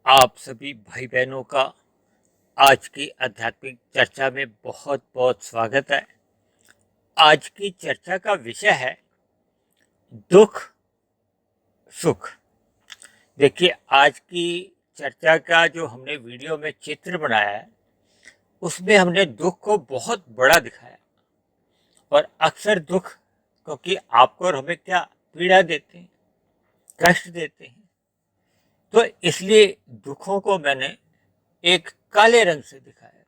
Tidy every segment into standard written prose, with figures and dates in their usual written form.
आप सभी भाई बहनों का आज की आध्यात्मिक चर्चा में बहुत बहुत स्वागत है। आज की चर्चा का विषय है दुख सुख। देखिए, आज की चर्चा का जो हमने वीडियो में चित्र बनाया है उसमें हमने दुख को बहुत बड़ा दिखाया। और अक्सर दुख क्योंकि आपको और हमें क्या पीड़ा देते हैं, कष्ट देते हैं, तो इसलिए दुखों को मैंने एक काले रंग से दिखाया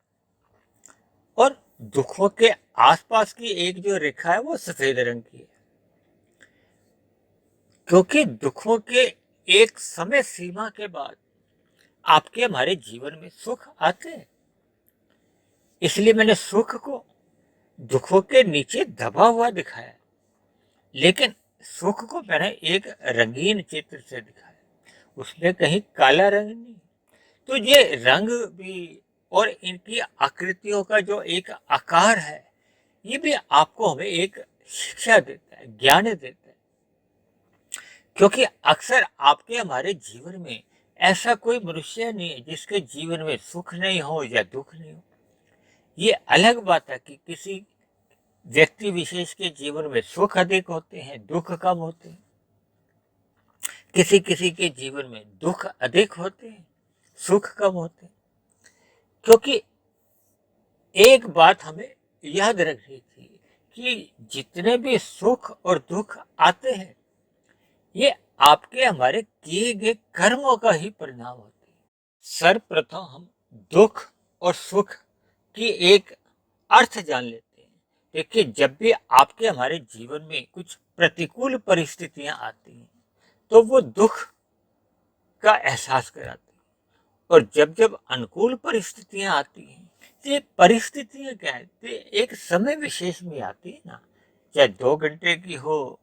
और दुखों के आसपास की एक जो रेखा है वो सफेद रंग की है। क्योंकि दुखों के एक समय सीमा के बाद आपके हमारे जीवन में सुख आते हैं, इसलिए मैंने सुख को दुखों के नीचे दबा हुआ दिखाया। लेकिन सुख को मैंने एक रंगीन चित्र से दिखाया, उसमें कहीं काला रंग नहीं। तो ये रंग भी और इनकी आकृतियों का जो एक आकार है, ये भी आपको हमें एक शिक्षा देता है, ज्ञान देता है। क्योंकि अक्सर आपके हमारे जीवन में ऐसा कोई मनुष्य नहीं है जिसके जीवन में सुख नहीं हो या दुख नहीं हो। ये अलग बात है कि किसी व्यक्ति विशेष के जीवन में सुख अधिक होते हैं, दुख कम होते हैं। किसी किसी के जीवन में दुख अधिक होते हैं, सुख कम होते हैं। क्योंकि एक बात हमें याद रखनी चाहिए कि जितने भी सुख और दुख आते हैं, ये आपके हमारे किए गए कर्मों का ही परिणाम होते हैं। सर्वप्रथम हम दुख और सुख की एक अर्थ जान लेते हैं। देखिए, जब भी आपके हमारे जीवन में कुछ प्रतिकूल परिस्थितियां आती हैं तो वो दुख का एहसास कराती हैं, और जब जब अनुकूल परिस्थितियां आती हैं, ये परिस्थितियां क्या है, ये एक समय विशेष में आती है ना। चाहे 2 घंटे की हो,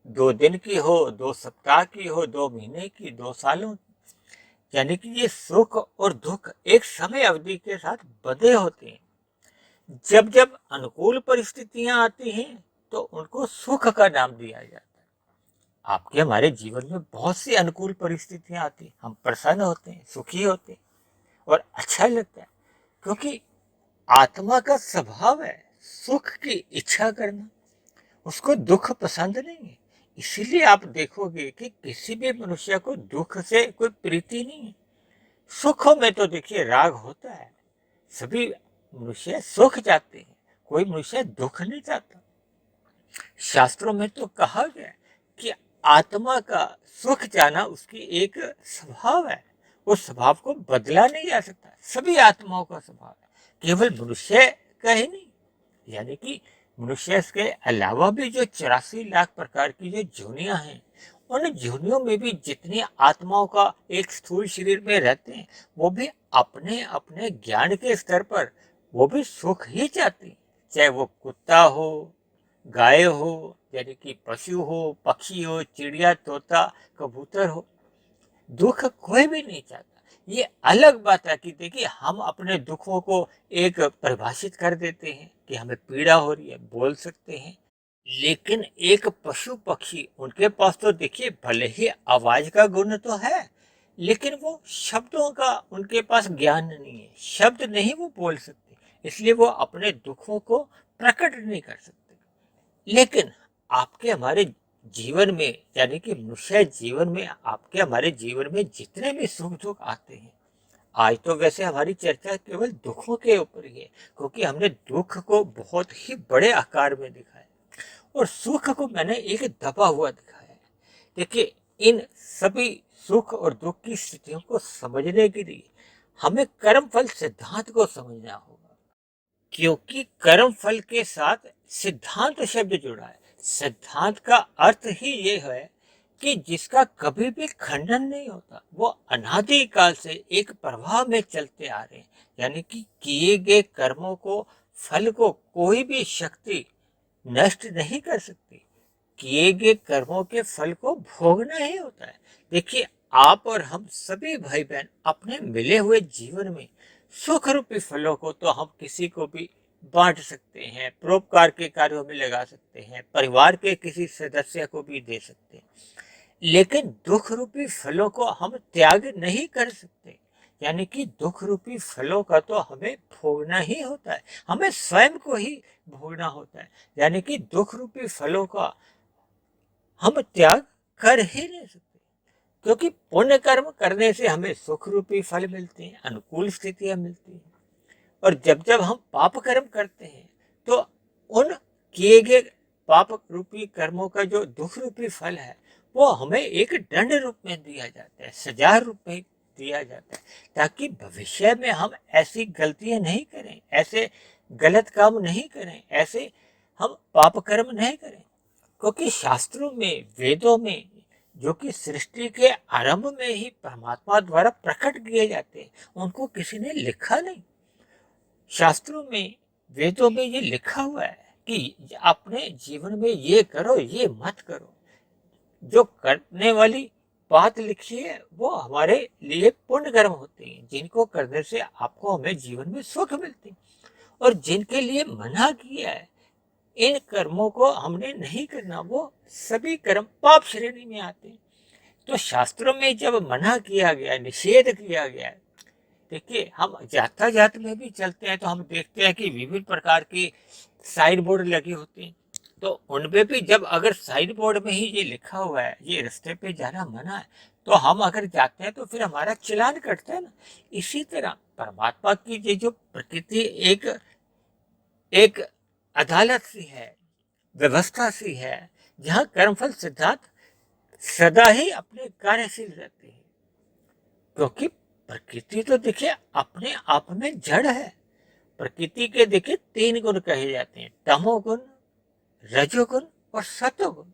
2 दिन की हो, 2 सप्ताह की हो, 2 महीने की, 2 सालों की, यानी कि ये सुख और दुख एक समय अवधि के साथ बंधे होते हैं। जब जब अनुकूल परिस्थितियां आती हैं तो उनको सुख का नाम दिया जाता है। आपके हमारे जीवन में बहुत सी अनुकूल परिस्थितियां आती हैं, हम प्रसन्न होते हैं, सुखी होते हैं और अच्छा लगता है। क्योंकि आत्मा का स्वभाव है सुख की इच्छा करना, उसको दुख पसंद नहीं है। इसीलिए आप देखोगे कि किसी भी मनुष्य को दुख से कोई प्रीति नहीं है। सुखों में तो देखिए राग होता है, सभी मनुष्य सुख चाहते हैं, कोई मनुष्य दुख नहीं चाहता। शास्त्रों में तो कहा गया है कि आत्मा का सुख चाहना उसकी एक स्वभाव है, उस स्वभाव को बदला नहीं जा सकता। सभी आत्माओं का स्वभाव है, केवल मनुष्य का ही नहीं। यानी कि मनुष्य के अलावा भी जो 84 लाख प्रकार की जो जोनियां हैं, उन जोनियों में भी जितनी आत्माओं का एक स्थूल शरीर में रहते हैं, वो भी अपने अपने ज्ञान के स्तर पर वो भी सुख ही चाहती हैं। चाहे वो कुत्ता हो, गाय हो, यानी कि पशु हो, पक्षी हो, चिड़िया, तोता, कबूतर हो, दुख कोई भी नहीं चाहता। ये अलग बात है कि देखिए, हम अपने दुखों को एक परिभाषित कर देते हैं कि हमें पीड़ा हो रही है, बोल सकते हैं। लेकिन एक पशु पक्षी, उनके पास तो देखिए भले ही आवाज का गुण तो है, लेकिन वो शब्दों का उनके पास ज्ञान नहीं है, शब्द नहीं वो बोल सकते, इसलिए वो अपने दुखों को प्रकट नहीं कर सकते। लेकिन आपके हमारे जीवन में, यानी कि मनुष्य जीवन में, आपके हमारे जीवन में जितने भी सुख दुख आते हैं, आज तो वैसे हमारी चर्चा केवल दुखों के ऊपर ही है, क्योंकि हमने दुख को बहुत ही बड़े आकार में दिखाया और सुख को मैंने एक दबा हुआ दिखाया है। देखिए, इन सभी सुख और दुख की स्थितियों को समझने के लिए हमें कर्म फल सिद्धांत को समझना होगा। क्योंकि कर्म फल के साथ सिद्धांत शब्द जुड़ा है। सिद्धांत का अर्थ ही ये है कि जिसका कभी भी खंडन नहीं होता, वो अनादि काल से एक प्रवाह में चलते आ रहे हैं। यानी कि किए गए कर्मों को, फल को कोई भी शक्ति नष्ट नहीं कर सकती। किए गए कर्मों के फल को भोगना ही होता है। देखिए, आप और हम सभी भाई बहन अपने मिले हुए जीवन में सुख रूपी फलों को तो हम किसी को भी बांट सकते हैं, परोपकार के कार्यों में लगा सकते हैं, परिवार के किसी सदस्य को भी दे सकते हैं। लेकिन दुख रूपी फलों को हम त्याग नहीं कर सकते। यानी कि दुख रूपी फलों का तो हमें भोगना ही होता है, हमें स्वयं को ही भोगना होता है। यानी कि दुख रूपी फलों का हम त्याग कर ही नहीं सकते, क्योंकि पुण्य कर्म करने से हमें सुख रूपी फल मिलते हैं, अनुकूल स्थितियां मिलती हैं। और जब जब हम पाप कर्म करते हैं तो उन किए गए पाप रूपी कर्मों का जो दुख रूपी फल है वो हमें एक दंड रूप में दिया जाता है, सजा रूप में दिया जाता है, ताकि भविष्य में हम ऐसी गलतियां नहीं करें, ऐसे गलत काम नहीं करें, ऐसे हम पाप कर्म नहीं करें। क्योंकि शास्त्रों में, वेदों में, जो कि सृष्टि के आरंभ में ही परमात्मा द्वारा प्रकट किए जाते हैं, उनको किसी ने लिखा नहीं। शास्त्रों में, वेदों में ये लिखा हुआ है कि अपने जीवन में ये करो, ये मत करो। जो करने वाली बात लिखी है वो हमारे लिए पुण्य कर्म होते हैं, जिनको करने से आपको, हमें जीवन में सुख मिलते हैं। और जिनके लिए मना किया है, इन कर्मों को हमने नहीं करना, वो सभी कर्म पाप श्रेणी में आते हैं। तो शास्त्रों में जब मना किया गया, निषेध किया गया है, देखिए हम यातायात में भी चलते हैं तो हम देखते हैं कि विभिन्न प्रकार की साइन बोर्ड लगे होते हैं। तो उनपे भी जब अगर साइन बोर्ड में ही ये लिखा हुआ है ये रास्ते पे जाना मना है, तो हम अगर जाते हैं तो फिर हमारा चालान कटता है ना। इसी तरह परमात्मा की ये जो प्रकृति एक एक अदालत सी है, व्यवस्था सी है, जहाँ कर्मफल सिद्धांत सदा ही अपने कार्यशील रहते हैं। क्योंकि प्रकृति तो देखिए अपने आप में जड़ है। प्रकृति के देखिए 3 गुण कहे जाते हैं, तमोगुण, रजोगुण और सतोगुण।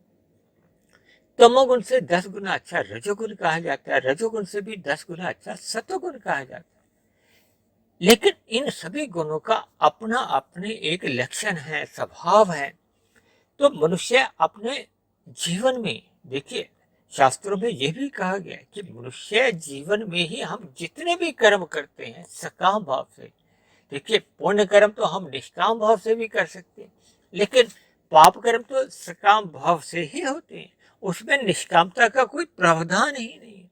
तमोगुण से 10 गुना अच्छा रजोगुण कहा जाता है, रजोगुण से भी 10 गुना अच्छा सतोगुण कहा जाता है। लेकिन इन सभी गुणों का अपना अपने एक लक्षण है, स्वभाव है। तो मनुष्य अपने जीवन में, देखिए शास्त्रों में यह भी कहा गया है कि मनुष्य जीवन में ही हम जितने भी कर्म करते हैं सकाम भाव से, देखिए पुण्य कर्म तो हम निष्काम भाव से भी कर सकते हैं, लेकिन पाप कर्म तो सकाम भाव से ही होते हैं, उसमें निष्कामता का कोई प्रावधान ही नहीं है।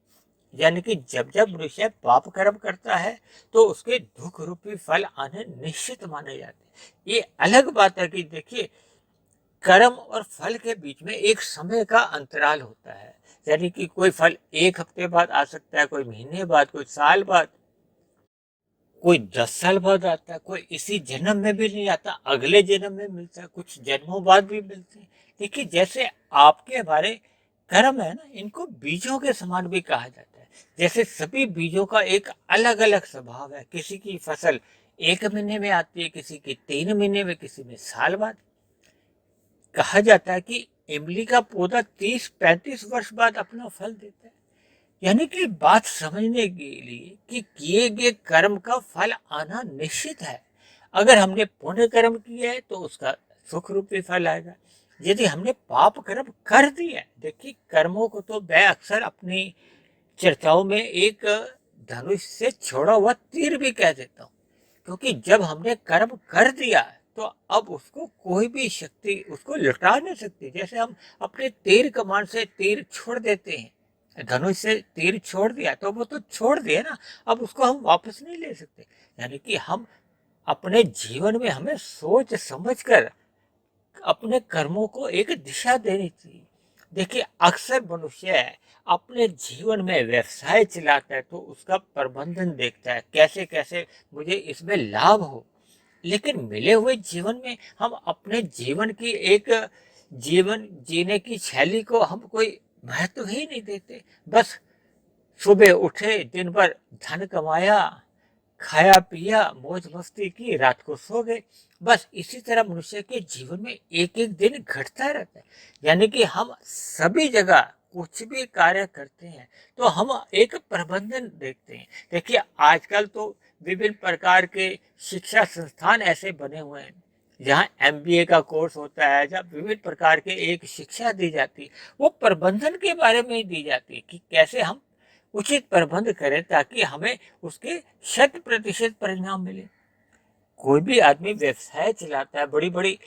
यानी कि जब जब मनुष्य पाप कर्म करता है तो उसके दुख रूपी फल आने निश्चित माने जाते हैं। ये अलग बात है कि देखिए कर्म और फल के बीच में एक समय का अंतराल होता है। यानी कि कोई फल 1 हफ्ते बाद आ सकता है, कोई महीने बाद, कोई साल बाद, कोई 10 साल बाद आता है, कोई इसी जन्म में भी नहीं आता, अगले जन्म में मिलता है, कुछ जन्मों बाद भी मिलते हैं। देखिए जैसे आपके हमारे कर्म है ना, इनको बीजों के समान भी कहा जाता है। जैसे सभी बीजों का एक अलग अलग स्वभाव है, किसी की फसल 1 महीने में आती है, किसी की 3 महीने में, किसी में साल बाद। कहा जाता है कि इमली का पौधा 30-35 वर्ष बाद अपना फल देता है। यानी कि बात समझने के लिए कि किए गए कर्म का फल आना निश्चित है। अगर हमने पुण्य कर्म किया है तो उसका सुख रूपी फल आएगा। यदि हमने पाप कर्म कर दिया है, देखिए कर्मों को तो मैं अक्सर अपनी चर्चाओं में एक धनुष से छोड़ा हुआ तीर भी कह देता हूँ। क्योंकि जब हमने कर्म कर दिया तो अब उसको कोई भी शक्ति उसको लौटा नहीं सकती। जैसे हम अपने तीर कमान से तीर छोड़ देते हैं, धनुष से तीर छोड़ दिया तो वो तो छोड़ दिया ना, अब उसको हम वापस नहीं ले सकते। यानी कि हम अपने जीवन में हमें सोच समझ कर अपने कर्मों को एक दिशा देनी चाहिए। देखिए अक्सर मनुष्य अपने जीवन में व्यवसाय चलाता है तो उसका प्रबंधन देखता है, कैसे कैसे मुझे इसमें लाभ हो। लेकिन मिले हुए जीवन में हम अपने जीवन की एक जीवन जीने की शैली को हम कोई महत्व ही नहीं देते। बस सुबह उठे, दिन भर धन कमाया, खाया पिया, मौज मस्ती की, रात को सो गए। बस इसी तरह मनुष्य के जीवन में एक एक दिन घटता रहता है। यानी कि हम सभी जगह कुछ भी कार्य करते हैं तो हम एक प्रबंधन देखते हैं। देखिए आजकल तो विभिन्न प्रकार के शिक्षा संस्थान ऐसे बने हुए हैं जहाँ एमबीए का कोर्स होता है, जहाँ विभिन्न प्रकार के एक शिक्षा दी जाती है, वो प्रबंधन के बारे में ही दी जाती है कि कैसे हम उचित प्रबंध करें ताकि हमें उसके 100% परिणाम मिले। कोई भी आदमी व्यवसाय चलाता है, बड़ी बड़ी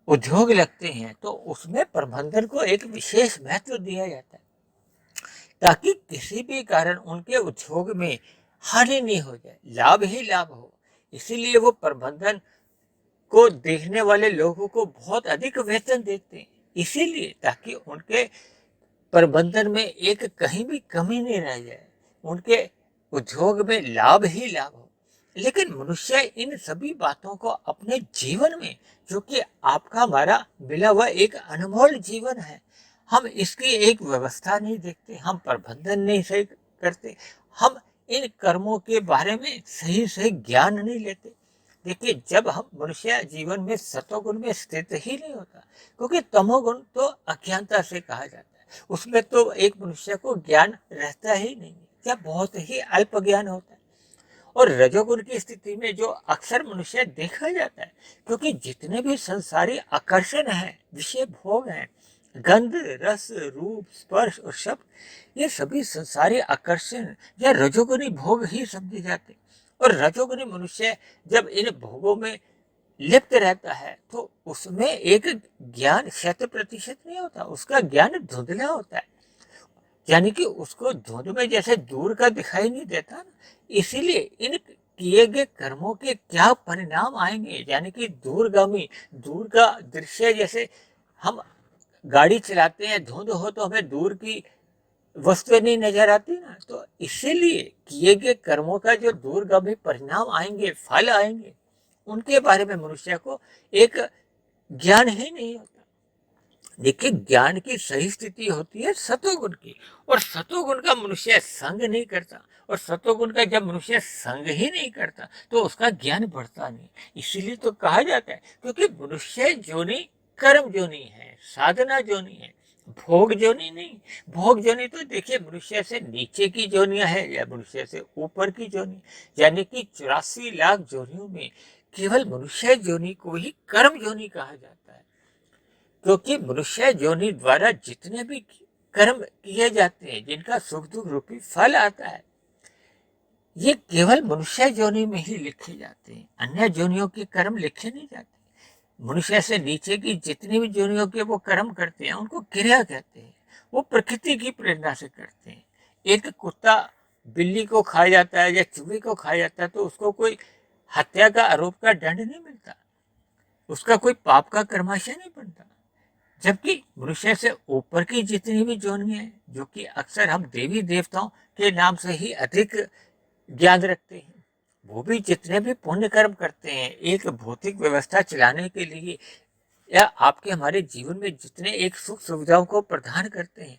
उद्योग लगते हैं तो उसमें प्रबंधन को एक विशेष महत्व दिया जाता है। ताकि किसी भी कारण उनके उद्योग में हानि नहीं हो जाए, लाभ ही लाभ हो। इसीलिए वो प्रबंधन को देखने वाले लोगों को बहुत अधिक वेतन देते हैं, इसीलिए ताकि उनके प्रबंधन में एक कहीं भी कमी नहीं रह जाए, उनके उद्योग में लाभ ही लाभ हो। लेकिन मनुष्य इन सभी बातों को अपने जीवन में, जो कि आपका हमारा मिला हुआ एक अनमोल जीवन है, हम इसकी एक व्यवस्था नहीं देखते, हम प्रबंधन नहीं सही करते, हम इन कर्मों के बारे में सही सही ज्ञान नहीं लेते। देखिए, जब हम मनुष्य जीवन में सतोगुण में स्थित ही नहीं होता, क्योंकि तमोगुण तो अज्ञानता से कहा जाता है, उसमें तो एक मनुष्य को ज्ञान रहता ही नहीं, या बहुत ही अल्प ज्ञान होता है। और रजोगुण की स्थिति में जो अक्सर मनुष्य देखा जाता है, क्योंकि जितने भी संसारी आकर्षण है, विषय भोग हैं, गंध, रस, रूप, स्पर्श और शब्द, ये सभी संसारी आकर्षण या रजोगुणी भोग ही समझे जाते हैं। और रजोगुणी मनुष्य जब इन भोगों में लिप्त रहता है तो उसमें एक ज्ञान 100% नहीं होता, उसका ज्ञान धुंधला होता है, यानी कि उसको धुंध में जैसे दूर का दिखाई नहीं देता ना। इसीलिए इन किए गए कर्मों के क्या परिणाम आएंगे, यानी कि दूरगामी, दूर का दृश्य, जैसे हम गाड़ी चलाते हैं, धुंध हो तो हमें दूर की वस्तुएं नहीं नजर आती ना, तो इसीलिए किए गए कर्मों का जो दूरगामी परिणाम आएंगे, फल आएंगे, उनके बारे में मनुष्य को एक ज्ञान ही नहीं होता। देखिए, ज्ञान की सही स्थिति होती है सतोगुण की, और सतोगुण का मनुष्य संग नहीं करता, और सतोगुण का जब मनुष्य संग ही नहीं करता तो उसका ज्ञान बढ़ता नहीं। इसीलिए तो कहा जाता है, क्योंकि मनुष्य जोनी कर्म जोनी है, साधना जोनी है, भोग जोनी नहीं। भोग जोनी तो देखिए मनुष्य से नीचे की जोनियां है या मनुष्य से ऊपर की जोनी, यानी कि 84 लाख जोनियों में केवल मनुष्य जोनी को ही कर्म जोनी कहा जाता है, क्योंकि मनुष्य योनि द्वारा जितने भी कर्म किए जाते हैं, जिनका सुख दुख रूपी फल आता है, ये केवल मनुष्य योनि में ही लिखे जाते हैं, अन्य योनियों के कर्म लिखे नहीं जाते। मनुष्य से नीचे की जितनी भी योनियों के वो कर्म करते हैं, उनको क्रिया कहते हैं, वो प्रकृति की प्रेरणा से करते हैं। एक कुत्ता बिल्ली को खा जाता है या चूहे को खा जाता है तो उसको कोई हत्या का आरोप का दंड नहीं मिलता, उसका कोई पाप का कर्माशय नहीं बनता। जबकि मनुष्य से ऊपर की जितनी भी जोनियां हैं, जो कि अक्सर हम देवी देवताओं के नाम से ही अधिक ज्ञान रखते हैं, वो भी जितने भी पुण्य कर्म करते हैं एक भौतिक व्यवस्था चलाने के लिए, या आपके हमारे जीवन में जितने एक सुख सुविधाओं को प्रदान करते हैं,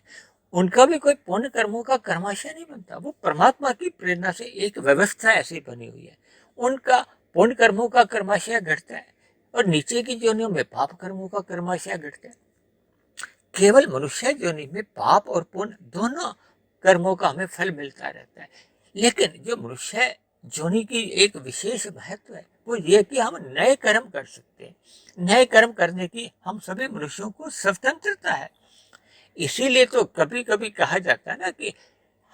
उनका भी कोई पुण्य कर्मों का कर्माशय नहीं बनता। वो परमात्मा की प्रेरणा से एक व्यवस्था ऐसी बनी हुई है, उनका पुण्य कर्मों का कर्माशय घटता है और नीचे की जोनियों में पाप कर्मों का कर्माशय घटता है। केवल मनुष्य योनि में पाप और पुण्य दोनों कर्मों का हमें फल मिलता रहता है। लेकिन जो मनुष्य योनि की एक विशेष महत्व है वो ये कि हम नए कर्म कर सकते हैं, नए कर्म करने की हम सभी मनुष्यों को स्वतंत्रता है। इसीलिए तो कभी कभी कहा जाता है ना कि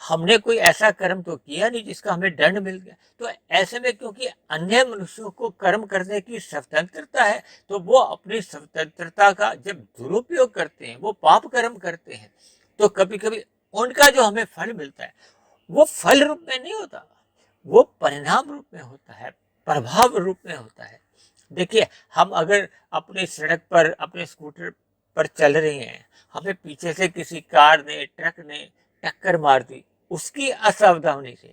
हमने कोई ऐसा कर्म तो किया नहीं जिसका हमें दंड मिल गया। तो ऐसे में क्योंकि अन्य मनुष्यों को कर्म करने की स्वतंत्रता है, तो वो अपनी स्वतंत्रता का जब दुरुपयोग करते हैं, वो पाप कर्म करते हैं, तो कभी कभी उनका जो हमें फल मिलता है वो फल रूप में नहीं होता, वो परिणाम रूप में होता है, प्रभाव रूप में होता है। देखिए, हम अगर अपनी सड़क पर अपने स्कूटर पर चल रहे हैं, हमें पीछे से किसी कार ने, ट्रक ने टक्कर मार दी उसकी असावधानी से,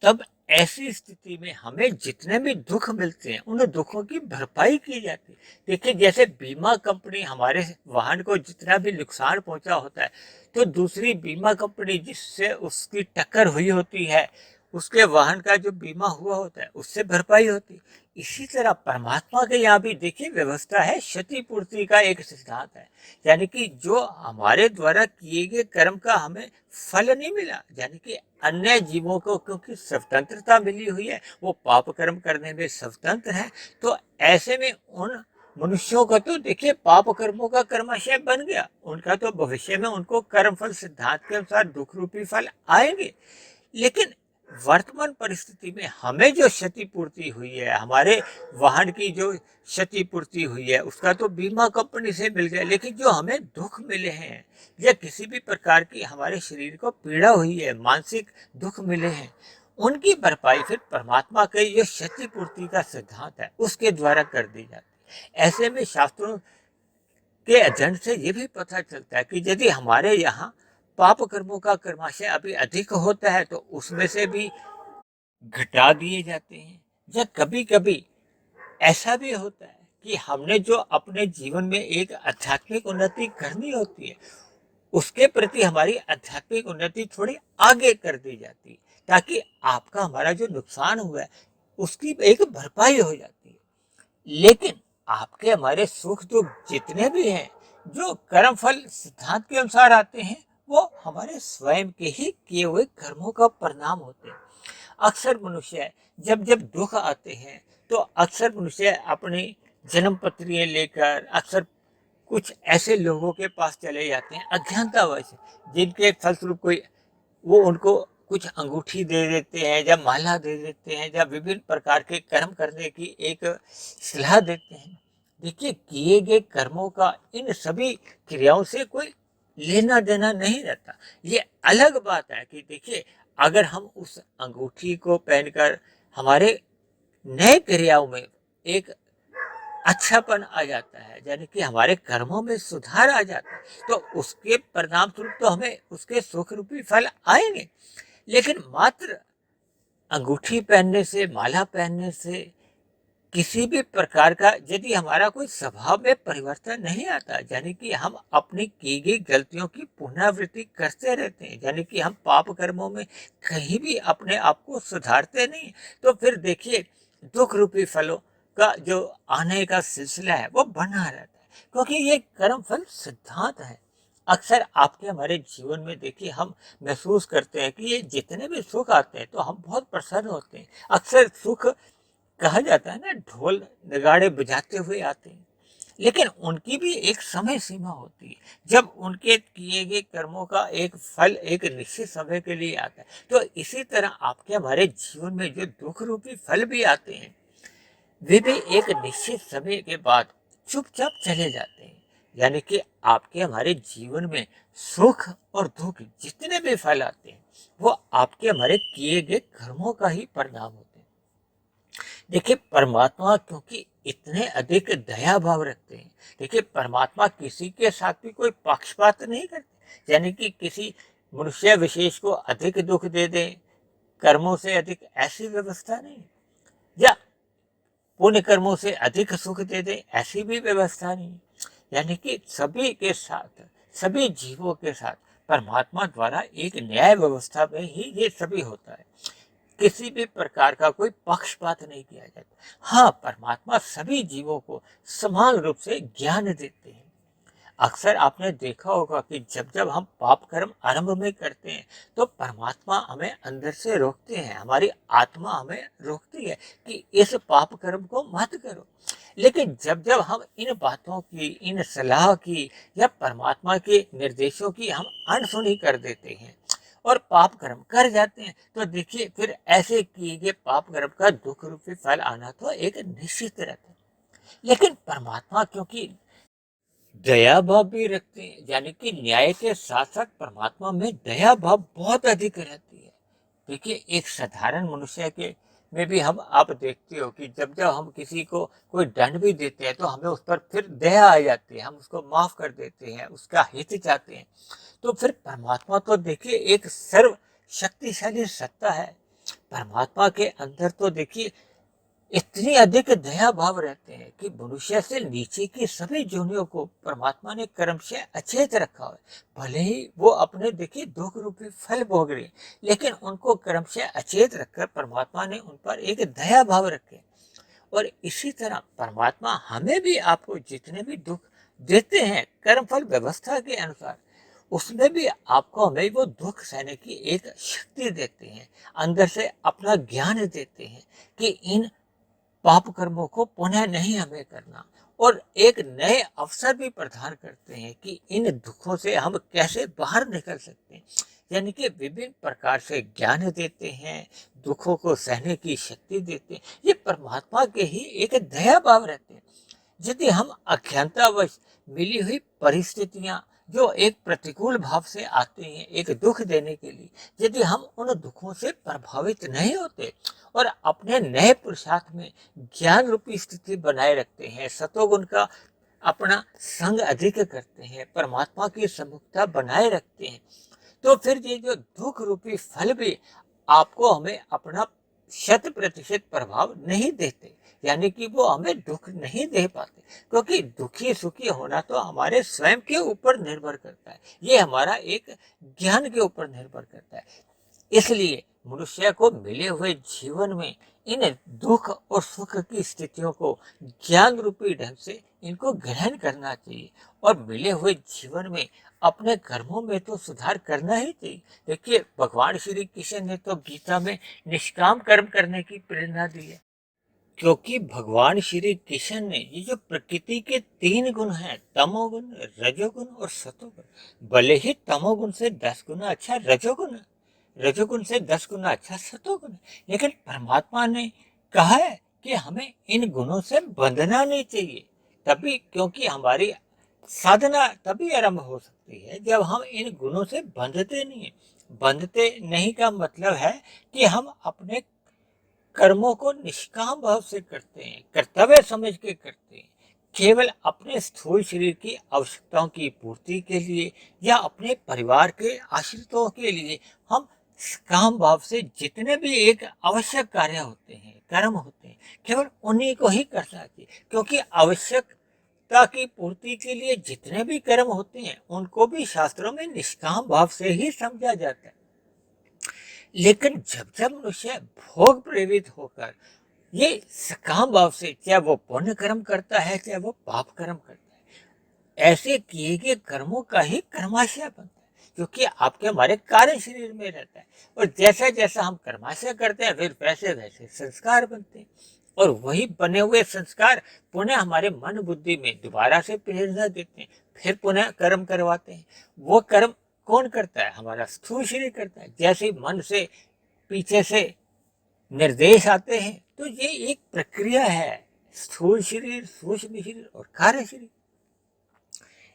तब ऐसी स्थिति में हमें जितने भी दुख मिलते हैं उन दुखों की भरपाई की जाती है। देखिए, जैसे बीमा कंपनी हमारे वाहन को जितना भी नुकसान पहुंचा होता है, तो दूसरी बीमा कंपनी जिससे उसकी टक्कर हुई होती है, उसके वाहन का जो बीमा हुआ होता है उससे भरपाई होती है। इसी तरह परमात्मा के यहाँ भी देखिए व्यवस्था है, क्षतिपूर्ति का एक सिद्धांत है, यानी कि जो हमारे द्वारा किए गए कर्म का हमें फल नहीं मिला, यानी कि अन्य जीवों को क्योंकि स्वतंत्रता मिली हुई है, वो पाप कर्म करने में स्वतंत्र है, तो ऐसे में उन मनुष्यों का तो देखिए पाप कर्मों का कर्माशय बन गया, उनका तो भविष्य में उनको कर्म फल सिद्धांत के अनुसार दुख रूपी फल आएंगे। लेकिन वर्तमान परिस्थिति में हमें जो क्षतिपूर्ति हुई है, हमारे वाहन की जो क्षतिपूर्ति हुई है, उसका तो बीमा कंपनी से मिल गया, लेकिन जो हमें दुख मिले हैं या किसी भी प्रकार की हमारे शरीर को पीड़ा हुई है, मानसिक दुख मिले हैं, उनकी भरपाई फिर परमात्मा के ये क्षतिपूर्ति का सिद्धांत है उसके द्वारा कर दी जाती है। ऐसे में शास्त्रों के अध्ययन से ये भी पता चलता है कि यदि हमारे यहाँ पाप कर्मों का कर्माशय अभी अधिक होता है तो उसमें से भी घटा दिए जाते हैं। या कभी कभी ऐसा भी होता है कि हमने जो अपने जीवन में एक आध्यात्मिक उन्नति करनी होती है, उसके प्रति हमारी आध्यात्मिक उन्नति थोड़ी आगे कर दी जाती है, ताकि आपका हमारा जो नुकसान हुआ है उसकी एक भरपाई हो जाती है। लेकिन आपके हमारे सुख दुख जितने भी हैं, जो कर्म फल सिद्धांत के अनुसार आते हैं, वो हमारे स्वयं के ही किए हुए कर्मों का परिणाम होते हैं। अक्सर मनुष्य जब जब दुख आते हैं तो अक्सर मनुष्य अपनी जन्म पत्रियां लेकर अक्सर कुछ ऐसे लोगों के पास चले जाते हैं अज्ञानतावश, जिनके फलस्वरूप कोई वो उनको कुछ अंगूठी दे देते हैं या माला दे देते हैं या विभिन्न प्रकार के कर्म करने की एक सलाह देते हैं। देखिए, किए गए कर्मों का इन सभी क्रियाओं से कोई लेना देना नहीं रहता। ये अलग बात है कि देखिए, अगर हम उस अंगूठी को पहनकर हमारे नए क्रियाओं में एक अच्छापन आ जाता है, यानी कि हमारे कर्मों में सुधार आ जाता है, तो उसके परिणाम स्वरूप तो हमें उसके सुख रूपी फल आएंगे। लेकिन मात्र अंगूठी पहनने से, माला पहनने से किसी भी प्रकार का यदि हमारा कोई स्वभाव में परिवर्तन नहीं आता, यानी कि हम अपनी की गई गलतियों की पुनरावृत्ति करते रहते हैं, यानी कि हम पाप कर्मों में कहीं भी अपने आप को सुधारते नहीं, तो फिर देखिए दुख रूपी फलों का जो आने का सिलसिला है वो बना रहता है, क्योंकि ये कर्म फल सिद्धांत है। अक्सर आपके हमारे जीवन में देखिए हम महसूस करते हैं कि ये जितने भी सुख आते हैं तो हम बहुत प्रसन्न होते हैं। अक्सर सुख कहा जाता है ना, ढोल नगाड़े बजाते हुए आते हैं, लेकिन उनकी भी एक समय सीमा होती है। जब उनके किए गए कर्मों का एक फल एक निश्चित समय के लिए आता है, तो इसी तरह आपके हमारे जीवन में जो दुख रूपी फल भी आते हैं, वे भी एक निश्चित समय के बाद चुपचाप चले जाते हैं। यानी कि आपके हमारे जीवन में सुख और दुख जितने भी फल आते हैं, वो आपके हमारे किए गए कर्मों का ही परिणाम होते हैं। देखिए, परमात्मा क्योंकि इतने अधिक दया भाव रखते हैं, देखिए परमात्मा किसी के साथ भी कोई पक्षपात नहीं करते, यानी कि किसी मनुष्य विशेष को अधिक दुख दे दें कर्मों से अधिक, ऐसी व्यवस्था नहीं। या पुण्य कर्मों से अधिक सुख दे दे, ऐसी भी व्यवस्था नहीं। यानी कि सभी के साथ, सभी जीवों के साथ परमात्मा द्वारा एक न्याय व्यवस्था में ही ये सभी होता है। किसी भी प्रकार का कोई पक्षपात नहीं किया जाता। हाँ, परमात्मा सभी जीवों को समान रूप से ज्ञान देते हैं। अक्सर आपने देखा होगा कि जब जब हम पाप कर्म आरंभ में करते हैं तो परमात्मा हमें अंदर से रोकते हैं, हमारी आत्मा हमें रोकती है कि इस पाप कर्म को मत करो। लेकिन जब जब हम इन बातों की, इन सलाह की या परमात्मा के निर्देशों की हम अनसुनी कर देते हैं और पाप कर्म कर जाते हैं, तो देखिए फिर ऐसे किए गए पाप कर्म का दुख रूपी फल आना तो एक निश्चित रहता है। लेकिन परमात्मा क्योंकि दया भाव भी रखते हैं, यानी कि न्याय के साथ साथ परमात्मा में दया भाव बहुत अधिक रहती है। देखिए, एक साधारण मनुष्य के में भी हम आप देखते हो कि जब जब हम किसी को कोई दंड भी देते हैं तो हमें उस पर फिर दया आ जाती है, हम उसको माफ कर देते हैं, उसका हित चाहते हैं। तो फिर परमात्मा तो देखिए एक सर्व शक्तिशाली सत्ता है। परमात्मा के अंदर तो देखिए इतनी अधिक दया भाव रहते हैं कि मनुष्य से नीचे की सभी जोनियों को परमात्मा ने कर्म से अचेत रखा है। भले ही वो अपने देखिए दुख रूपी फल भोग रहे, लेकिन उनको कर्म से अचेत रखकर परमात्मा ने उन पर एक दया भाव रखे। और इसी तरह परमात्मा हमें भी, आपको जितने भी दुख देते हैं कर्म फल व्यवस्था के अनुसार, उसमें भी आपको हमें वो दुख सहने की एक शक्ति देते हैं, अंदर से अपना ज्ञान देते हैं कि इन पाप कर्मों को पुनः नहीं हमें करना, और एक नए अवसर भी प्रदान करते हैं कि इन दुखों से हम कैसे बाहर निकल सकते हैं। यानी कि विभिन्न प्रकार से ज्ञान देते हैं, दुखों को सहने की शक्ति देते हैं। ये परमात्मा के ही एक दया भाव रहते हैं। यदि हम अज्ञानतावश मिली हुई परिस्थितियां जो एक प्रतिकूल भाव से आते हैं एक दुख देने के लिए, यदि हम उन दुखों से प्रभावित नहीं होते और अपने नए पुरुषार्थ में ज्ञान रूपी स्थिति बनाए रखते हैं, सतोगुण का अपना संग अधिक करते हैं, परमात्मा की सम्मुखता बनाए रखते हैं, तो फिर ये जो दुख रूपी फल भी आपको हमें अपना 100% प्रभाव नहीं देते, यानी कि वो हमें दुख नहीं दे पाते, क्योंकि दुखी सुखी होना तो हमारे स्वयं के ऊपर निर्भर करता है, ये हमारा एक ज्ञान के ऊपर निर्भर करता है। इसलिए मनुष्य को मिले हुए जीवन में इन दुख और सुख की स्थितियों को ज्ञान रूपी ढंग से इनको ग्रहण करना चाहिए और मिले हुए जीवन में अपने कर्मों में तो सुधार करना ही चाहिए। देखिए, भगवान श्री कृष्ण ने तो गीता में निष्काम कर्म करने की प्रेरणा दी है, क्योंकि भगवान श्री कृष्ण ने ये जो प्रकृति के 3 गुण हैं, तमोगुण, रजोगुण और सतोगुण, भले ही तमोगुण से 10 गुना अच्छा रजोगुण है, रजोगुण से 10 गुना अच्छा सतोगुण है, लेकिन परमात्मा ने कहा है कि हमें इन गुणों से बंधना नहीं चाहिए, तभी, क्योंकि हमारी साधना तभी आरंभ हो सकती है जब हम इन गुणों से बंधते नहीं है। बंधते नहीं का मतलब है कि हम अपने कर्मों को निष्काम भाव से करते हैं, कर्तव्य समझ के करते हैं, केवल अपने स्थूल शरीर की आवश्यकताओं की पूर्ति के लिए या अपने परिवार के आश्रितों के लिए हम काम भाव से जितने भी एक आवश्यक कार्य होते हैं, कर्म होते हैं, केवल उन्हीं को ही करना चाहिए, क्योंकि आवश्यकता की पूर्ति के लिए जितने भी कर्म होते हैं उनको भी शास्त्रों में निष्काम भाव से ही समझा जाता है। लेकिन जब जब मनुष्य भोग प्रेरित होकर ये सकाम भाव से, चाहे वो पुण्य कर्म करता है चाहे वो पाप कर्म करता है, ऐसे किए गए कर्मों का ही कर्माशय बनता है, क्योंकि आपके हमारे कार्य शरीर में रहता है, और जैसा जैसा हम कर्माशय करते हैं फिर वैसे वैसे संस्कार बनते हैं, और वही बने हुए संस्कार पुनः हमारे मन बुद्धि में दोबारा से प्रेरणा देते हैं, फिर पुनः कर्म करवाते हैं। वो कर्म कौन करता है? हमारा स्थूल शरीर करता है। जैसे मन से पीछे से निर्देश आते हैं, तो ये एक प्रक्रिया है, स्थूल शरीर, सूक्ष्म शरीर और कार्य शरीर।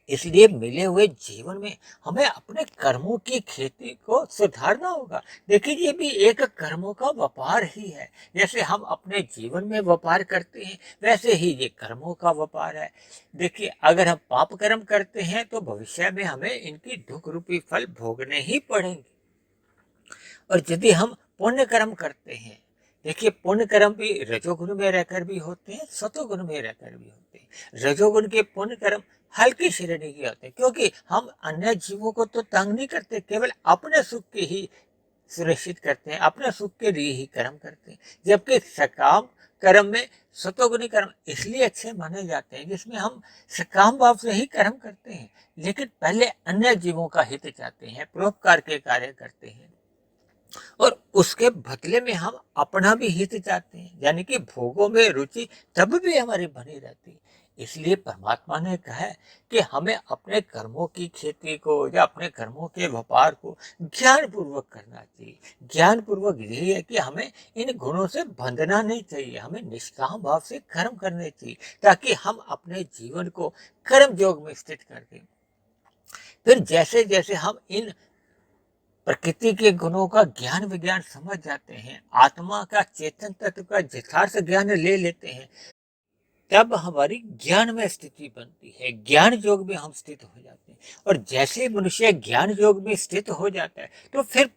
इसलिए मिले हुए जीवन में हमें अपने कर्मों की खेती को सुधारना होगा। देखिए, ये भी एक कर्मों का व्यापार ही है। जैसे हम अपने जीवन में व्यापार करते हैं वैसे ही ये कर्मों का व्यापार है। देखिए, अगर हम पाप कर्म करते हैं तो भविष्य में हमें इनकी दुख रूपी फल भोगने ही पड़ेंगे, और यदि हम पुण्य कर्म करते हैं, देखिए पुण्य कर्म भी रजोगुण में रहकर भी होते हैं, सतोगुण में रहकर भी होते हैं। रजोगुण के पुण्य कर्म हल्की श्रेणी के होते हैं, क्योंकि हम अन्य जीवों को तो तंग नहीं करते, केवल अपने सुख के ही सुनिश्चित करते हैं, अपने सुख के लिए ही कर्म करते हैं। जबकि सकाम कर्म में सतोगुणी कर्म इसलिए अच्छे माने जाते हैं जिसमें हम सकाम भाव से ही कर्म करते हैं, लेकिन पहले अन्य जीवों का हित चाहते हैं, परोपकार के कार्य करते हैं, और उसके बदले में हम अपना भी हित चाहते हैं, यानी कि भोगों में रुचि तब भी हमारी बनी रहती है। इसलिए परमात्मा ने कहा है कि हमें अपने कर्मों की खेती को या अपने कर्मों के व्यापार को ज्ञान पूर्वक करना चाहिए। ज्ञान पूर्वक यही है कि हमें इन गुणों से बंधना नहीं चाहिए, हमें निष्काम भाव से कर्म करने चाहिए, ताकि हम अपने जीवन को कर्म योग में स्थित कर दें। फिर जैसे जैसे हम इन प्रकृति के गुणों का ज्ञान विज्ञान समझ जाते हैं, आत्मा का चेतन तत्व का यथार्थ ज्ञान ले लेते हैं, तब हमारी ज्ञान में स्थिति बनती है, ज्ञान योग में हम स्थित हो जाते हैं। और जैसे मनुष्य ज्ञान योग में स्थित हो जाता है तो फिर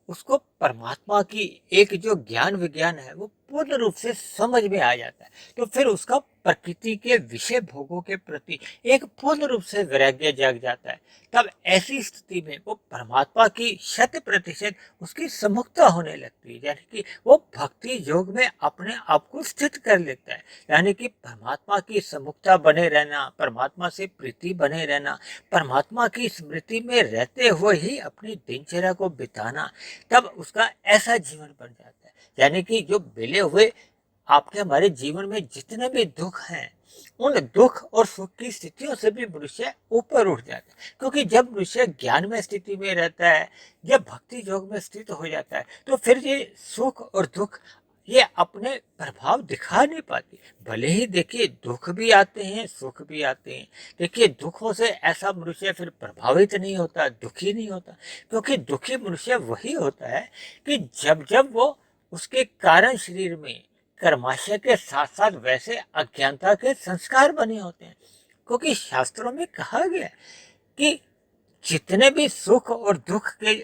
उसको परमात्मा की एक जो ज्ञान विज्ञान है वो पूर्ण रूप से समझ में आ जाता है। तो फिर उसका प्रकृति के विषय भोगों के प्रति एक पूर्ण रूप से वैराग्य जाग जाता है। तब ऐसी स्थिति में वो परमात्मा की 100% उसकी सम्मुखता होने लगती है, यानी कि वो भक्ति योग में अपने आप को स्थित कर लेता है। यानी कि परमात्मा की सम्मुखता बने रहना, परमात्मा से प्रीति बने रहना, परमात्मा की स्मृति में रहते हुए ही अपनी दिनचर्या को बिताना, तब उसका ऐसा जीवन बन जाता है। यानी कि जो मिले हुए आपके हमारे जीवन में जितने भी दुख हैं उन दुख और सुख की स्थितियों से भी मनुष्य ऊपर उठ जाता है। क्योंकि जब मनुष्य ज्ञान में स्थिति में रहता है, जब भक्ति योग में स्थित हो जाता है, तो फिर ये सुख और दुख ये अपने प्रभाव दिखा नहीं पाती। भले ही देखिए दुख भी आते हैं, सुख भी आते हैं। देखिए दुखों से ऐसा मनुष्य फिर प्रभावित नहीं होता, दुखी नहीं होता। क्योंकि दुखी मनुष्य वही होता है कि जब जब वो उसके कारण शरीर में कर्माशय के साथ साथ वैसे अज्ञानता के संस्कार बने होते हैं। क्योंकि शास्त्रों में कहा गया है कि जितने भी सुख और दुख के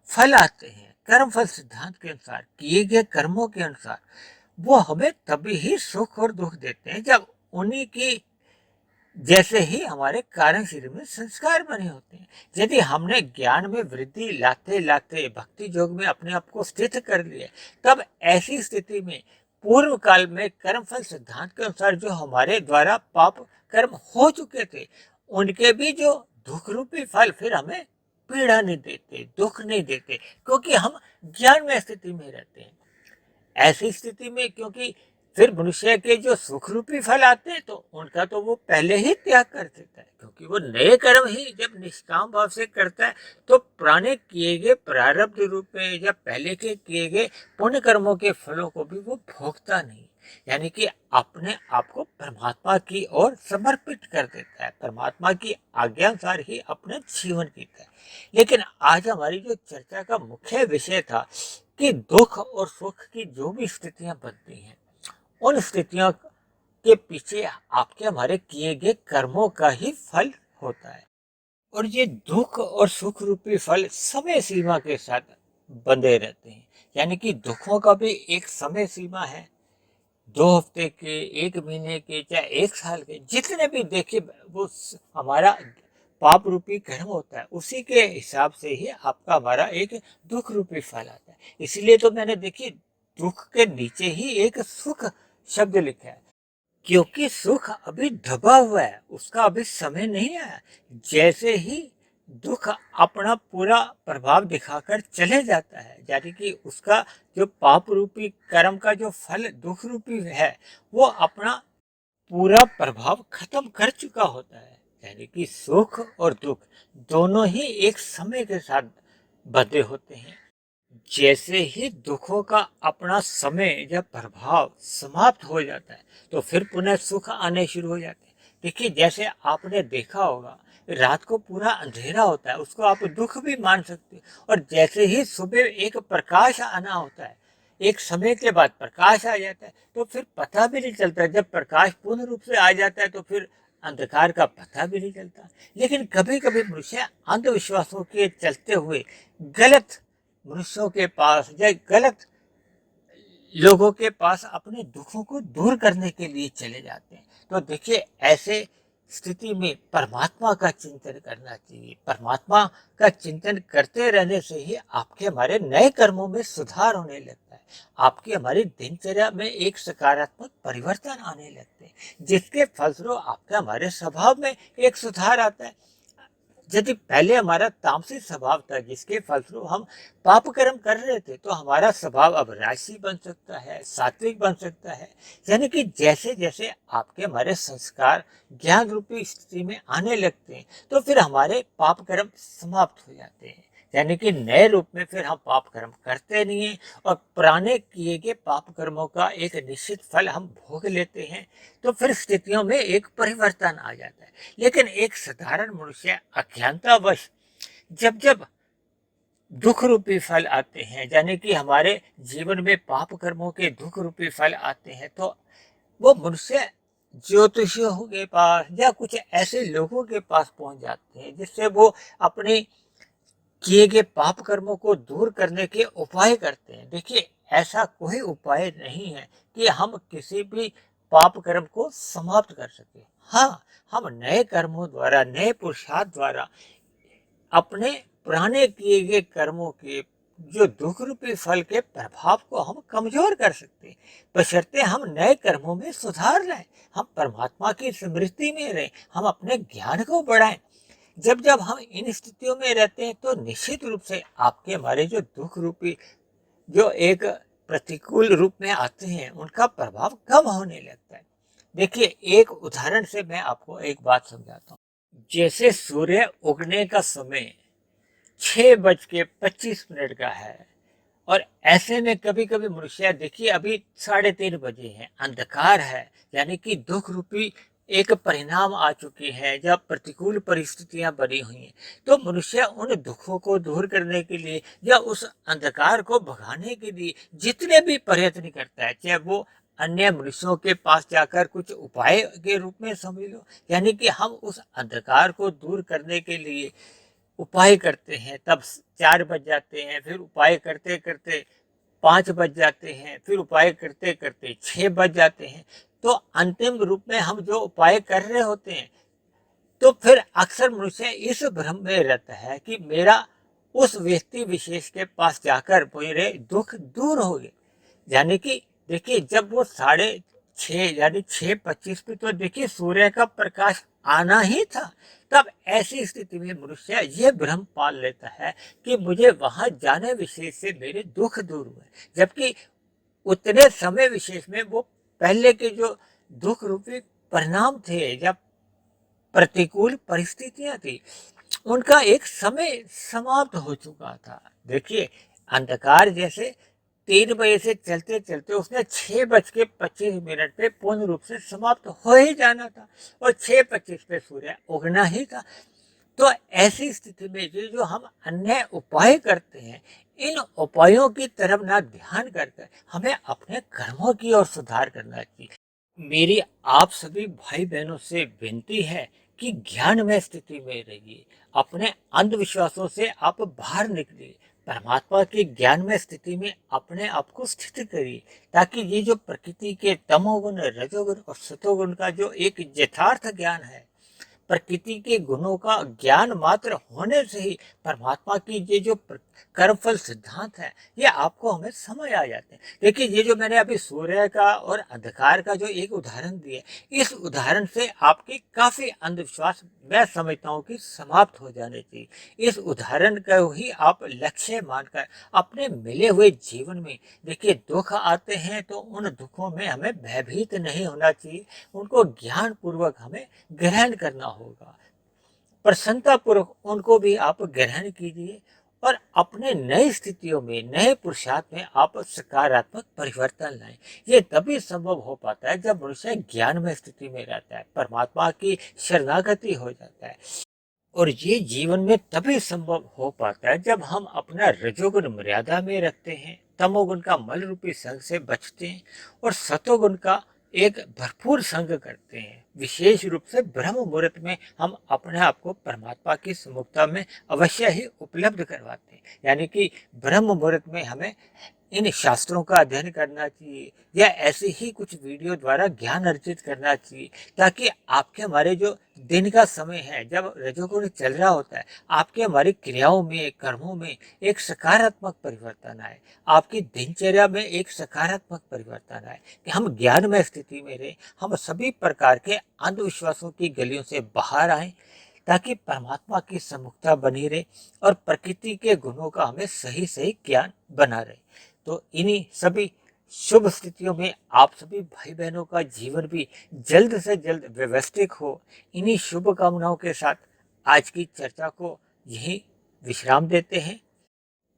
फल आते हैं कर्म फल सिद्धांत के अनुसार, किए गए कर्मों के अनुसार, वो हमें तभी ही सुख और दुख देते हैं जब उन्हीं की जैसे ही हमारे कारण शरीर में संस्कार बने होते हैं। यदि हमने ज्ञान में वृद्धि लाते लाते भक्ति योग में अपने आप को स्थित कर लिया, तब ऐसी स्थिति में पूर्व काल में कर्म फल सिद्धांत के अनुसार जो हमारे द्वारा पाप कर्म हो चुके थे, उनके भी जो दुख रूपी फल फिर हमें पीड़ा नहीं देते, दुख नहीं देते, क्योंकि हम ज्ञान में स्थिति में रहते हैं। ऐसी स्थिति में क्योंकि फिर मनुष्य के जो सुख रूपी फल आते हैं, तो उनका तो वो पहले ही त्याग कर देता है। क्योंकि वो नए कर्म ही जब निष्काम भाव से करता है, तो पुराने किए गए प्रारब्ध रूप में या पहले के किए गए पुण्य कर्मों के फलों को भी वो भोगता नहीं। यानी कि अपने आप को परमात्मा की ओर समर्पित कर देता है, परमात्मा की आज्ञा अनुसार ही अपना जीवन जीता है। लेकिन आज हमारी जो चर्चा का मुख्य विषय था कि दुख और सुख की जो भी स्थितियां बनती हैं, उन स्थितियों के पीछे आपके हमारे किए गए कर्मों का ही फल होता है। और ये दुख और सुख रूपी फल समय सीमा के साथ बंधे रहते हैं। यानी कि दुखों का भी एक समय सीमा है, 2 हफ्ते के, 1 महीने के, चाहे 1 साल के, जितने भी देखिए वो हमारा पाप रूपी कर्म होता है, उसी के हिसाब से ही आपका हमारा एक दुख रूपी फल आता है। इसलिए तो मैंने देखिए दुख के नीचे ही एक सुख शब्द लिखा है, क्योंकि सुख अभी दबा हुआ है, उसका अभी समय नहीं आया। जैसे ही दुख अपना पूरा प्रभाव दिखाकर चले जाता है, यानी कि उसका जो पाप रूपी कर्म का जो फल दुख रूपी है, वो अपना पूरा प्रभाव खत्म कर चुका होता है। यानी कि सुख और दुख दोनों ही एक समय के साथ बंधे होते हैं। जैसे ही दुखों का अपना समय या प्रभाव समाप्त हो जाता है, तो फिर पुनः सुख आने शुरू हो जाते हैं। देखिए जैसे आपने देखा होगा, रात को पूरा अंधेरा होता है, उसको आप दुख भी मान सकते हो। और जैसे ही सुबह एक प्रकाश आना होता है, एक समय के बाद प्रकाश आ जाता है, तो फिर पता भी नहीं चलता। जब प्रकाश पूर्ण रूप से आ जाता है, तो फिर अंधकार का पता भी नहीं चलता। लेकिन कभी कभी मनुष्य अंधविश्वासों के चलते हुए गलत मनुष्यों के पास या गलत लोगों के पास अपने दुखों को दूर करने के लिए चले जाते हैं। तो देखिए ऐसे स्थिति में परमात्मा का चिंतन करना चाहिए। परमात्मा का चिंतन करते रहने से ही आपके हमारे नए कर्मों में सुधार होने लगता है, आपकी हमारी दिनचर्या में एक सकारात्मक परिवर्तन आने लगते हैं, जिसके फलस्वरूप आपके हमारे स्वभाव में एक सुधार आता है। यदि पहले हमारा तामसिक स्वभाव था, जिसके फलस्वरूप हम पाप कर्म कर रहे थे, तो हमारा स्वभाव अब राजसी बन सकता है, सात्विक बन सकता है। यानी कि जैसे जैसे आपके हमारे संस्कार ज्ञान रूपी स्थिति में आने लगते हैं, तो फिर हमारे पाप कर्म समाप्त हो जाते हैं। यानी कि नए रूप में फिर हम पाप कर्म करते नहीं हैं, और पुराने किए गए पाप कर्मों का एक निश्चित फल हम भोग लेते हैं। तो फिर स्थितियों में एक परिवर्तन आ जाता है। लेकिन एक साधारण मनुष्य अज्ञानतावश जब जब दुख रूपी फल आते हैं, यानी कि हमारे जीवन में पाप कर्मों के दुख रूपी फल आते हैं, तो वो मनुष्य ज्योतिषियों के पास या कुछ ऐसे लोगों के पास पहुंच जाते हैं, जिससे वो अपने किए गए पाप कर्मों को दूर करने के उपाय करते हैं। देखिए ऐसा कोई उपाय नहीं है कि हम किसी भी पाप कर्म को समाप्त कर सके। हाँ, हम नए कर्मों द्वारा, नए पुरुषार्थ द्वारा अपने पुराने किए गए कर्मों के जो दुख रूपी फल के प्रभाव को हम कमजोर कर सकते हैं, बशर्ते हम नए कर्मों में सुधार लाएं, हम परमात्मा की स्मृति में रहें, हम अपने ज्ञान को बढ़ाएं। जब जब हम इन स्थितियों में रहते हैं, तो निश्चित रूप से आपके हमारे जो दुख रूपी जो एक प्रतिकूल रूप में आते हैं, उनका प्रभाव कम होने लगता है। देखिए, एक उदाहरण से मैं आपको एक बात समझाता हूँ। जैसे सूर्य उगने का समय 6:25 का है, और ऐसे में कभी कभी मनुष्य, देखिए अभी 3:30 है, अंधकार है, यानी कि दुख रूपी एक परिणाम आ चुकी है, जब प्रतिकूल परिस्थितियां बनी हुई हैं। तो मनुष्य उन दुखों को दूर करने के लिए या उस अंधकार को भगाने के लिए जितने भी प्रयत्न करता है, चाहे वो अन्य मनुष्यों के पास जाकर कुछ उपाय के रूप में समझ लो, यानी कि हम उस अंधकार को दूर करने के लिए उपाय करते हैं, तब 4 बज जाते हैं, फिर उपाय करते करते 5 बज जाते हैं, फिर उपाय करते करते 6 बज जाते हैं। तो अंतिम रूप में हम जो उपाय कर रहे होते हैं, तो फिर अक्सर मनुष्य इस भ्रम में रहता है कि मेरा उस व्यक्ति विशेष के पास जाकर मेरे दुख दूर हो गए। यानी कि देखिए, जब वो 6:30 यानी 6:25 पे तो देखिए सूर्य का प्रकाश आना ही था, तब ऐसी स्थिति में मनुष्य ये भ्रम पाल लेता है कि मुझे वहां जाने विशेष से मेरे दुख दूर हुए, जबकि उतने समय विशेष में वो पहले के जो दुख रूपी परिणाम थे, जब प्रतिकूल परिस्थितियां थी, उनका एक समय समाप्त हो चुका था। देखिए, अंधकार जैसे 3 बजे से चलते चलते उसने 6:25 पे पूर्ण रूप से समाप्त हो ही जाना था, और 6:25 पे सूर्य उगना ही था। तो ऐसी स्थिति में ये जो हम अन्य उपाय करते हैं, इन उपायों की तरफ ना ध्यान करके हमें अपने कर्मों की ओर सुधार करना चाहिए। मेरी आप सभी भाई बहनों से विनती है कि ज्ञानमय स्थिति में रहिए, अपने अंधविश्वासों से आप बाहर निकलिए, परमात्मा की ज्ञानमय स्थिति में अपने आप को स्थित करिए, ताकि ये जो प्रकृति के तमोगुण, रजोगुण और सतोगुण का जो एक यथार्थ ज्ञान है, प्रकृति के गुणों का ज्ञान मात्र होने से ही परमात्मा की ये जो कर्मफल सिद्धांत है, ये आपको हमें समझ आ जाते हैं। देखिए, ये जो मैंने अभी सूर्य का और अंधकार का जो एक उदाहरण दिया, इस उदाहरण से आपके काफी अंधविश्वास मैं समझता हूँ कि समाप्त हो जाने चाहिए। इस उदाहरण को ही आप लक्ष्य मानकर अपने मिले हुए जीवन में, देखिए दुख आते हैं तो उन दुखों में हमें भयभीत नहीं होना चाहिए, उनको ज्ञान पूर्वक हमें ग्रहण करना होगा। प्रसन्नता पूर्वक उनको भी आप ग्रहण कीजिए, और अपने नई स्थितियों में, नए पुरुषार्थ में आप सकारात्मक परिवर्तन लाएं। ये तभी संभव हो पाता है जब मनुष्य ज्ञानमय स्थिति में रहता है, परमात्मा की शरणागति हो जाता है। और ये जीवन में तभी संभव हो पाता है जब हम अपना रजोगुण मर्यादा में रखते हैं, तमोगुण का मल रूपी संग से बचते हैं, और सतोगुण का एक भरपूर संग करते हैं। विशेष रूप से ब्रह्म मुहूर्त में हम अपने आप को परमात्मा की सम्मुखता में अवश्य ही उपलब्ध करवाते हैं। यानी कि ब्रह्म मुहूर्त में हमें इन शास्त्रों का अध्ययन करना चाहिए, या ऐसे ही कुछ वीडियो द्वारा ज्ञान अर्जित करना चाहिए, ताकि आपके हमारे जो दिन का समय है, जब रजोगुण चल रहा होता है, आपके हमारी क्रियाओं में, कर्मों में एक सकारात्मक परिवर्तन आए, आपकी दिनचर्या में एक सकारात्मक परिवर्तन आए, कि हम ज्ञानमय स्थिति में रहें, हम सभी प्रकार के अंधविश्वासों की गलियों से बाहर आए, ताकि परमात्मा की सम्मुखता बनी रहे और प्रकृति के गुणों का हमें सही सही ज्ञान बना रहे। तो इन्हीं सभी शुभ स्थितियों में आप सभी भाई बहनों का जीवन भी जल्द से जल्द व्यवस्थित हो। इन्हीं शुभ कामनाओं के साथ आज की चर्चा को यहीं विश्राम देते हैं।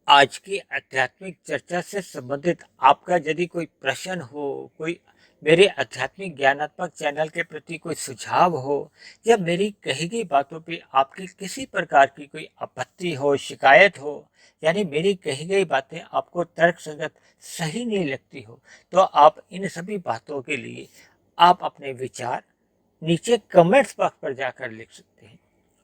आज की आध्यात्मिक चर्चा से संबंधित आपका यदि कोई प्रश्न हो, कोई मेरे आध्यात्मिक ज्ञानात्मक चैनल के प्रति कोई सुझाव हो, या मेरी कही गई बातों पे आपकी किसी प्रकार की कोई आपत्ति हो, शिकायत हो, यानी मेरी कही गई बातें आपको तर्कसंगत सही नहीं लगती हो, तो आप इन सभी बातों के लिए आप अपने विचार नीचे कमेंट्स बॉक्स पर जाकर लिख सकते हैं।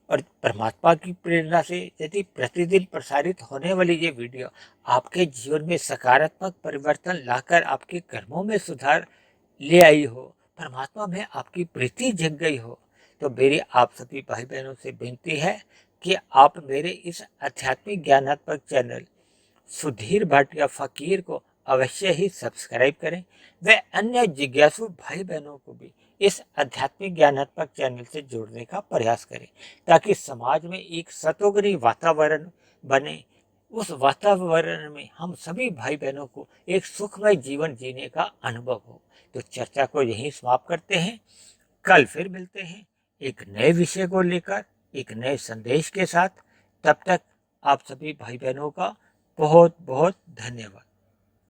और परमात्मा की प्रेरणा से यदि प्रतिदिन प्रसारित होने वाली ये वीडियो आपके जीवन में सकारात्मक परिवर्तन लाकर आपके कर्मों में सुधार ले आई हो, परमात्मा में आपकी प्रीति जग गई हो, तो मेरी आप सभी भाई बहनों से विनती है कि आप मेरे इस आध्यात्मिक ज्ञानात्मक चैनल सुधीर भाटिया फकीर को अवश्य ही सब्सक्राइब करें। व अन्य जिज्ञासु भाई बहनों को भी इस आध्यात्मिक ज्ञानात्मक चैनल से जोड़ने का प्रयास करें, ताकि समाज में एक सतोगुणी वातावरण बने, उस वातावरण में हम सभी भाई बहनों को एक सुखमय जीवन जीने का अनुभव हो। तो चर्चा को यहीं समाप्त करते हैं। कल फिर मिलते हैं एक नए विषय को लेकर, एक नए संदेश के साथ। तब तक आप सभी भाई बहनों का बहुत बहुत धन्यवाद।